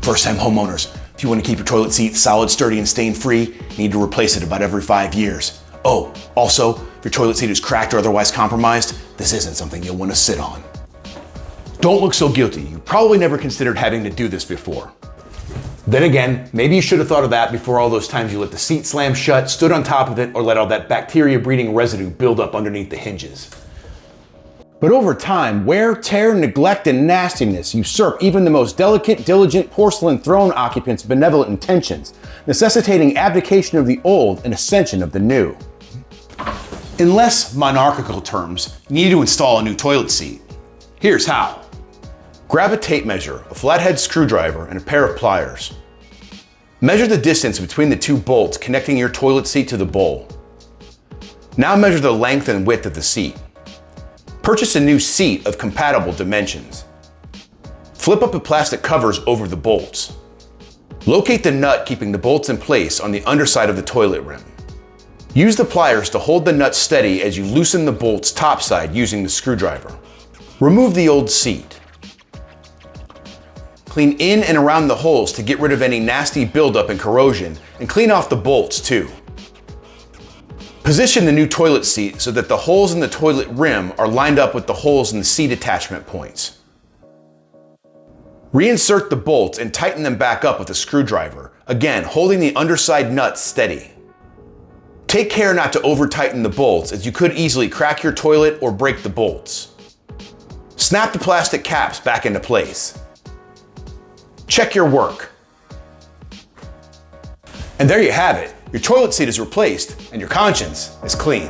First-time homeowners, if you want to keep your toilet seat solid, sturdy, and stain-free, you need to replace it about every 5 years. Oh, also, if your toilet seat is cracked or otherwise compromised, this isn't something you'll want to sit on. Don't look so guilty. You probably never considered having to do this before. Then again, maybe you should have thought of that before all those times you let the seat slam shut, stood on top of it, or let all that bacteria-breeding residue build up underneath the hinges. But over time, wear, tear, neglect, and nastiness usurp even the most delicate, diligent porcelain throne occupants' benevolent intentions, necessitating abdication of the old and ascension of the new. In less monarchical terms, you need to install a new toilet seat. Here's how. Grab a tape measure, a flathead screwdriver, and a pair of pliers. Measure the distance between the two bolts connecting your toilet seat to the bowl. Now measure the length and width of the seat. Purchase a new seat of compatible dimensions. Flip up the plastic covers over the bolts. Locate the nut keeping the bolts in place on the underside of the toilet rim. Use the pliers to hold the nut steady as you loosen the bolts topside using the screwdriver. Remove the old seat. Clean in and around the holes to get rid of any nasty buildup and corrosion, and clean off the bolts too. Position the new toilet seat so that the holes in the toilet rim are lined up with the holes in the seat attachment points. Reinsert the bolts and tighten them back up with a screwdriver, again holding the underside nuts steady. Take care not to over-tighten the bolts, as you could easily crack your toilet or break the bolts. Snap the plastic caps back into place. Check your work. And there you have it. Your toilet seat is replaced and your conscience is clean.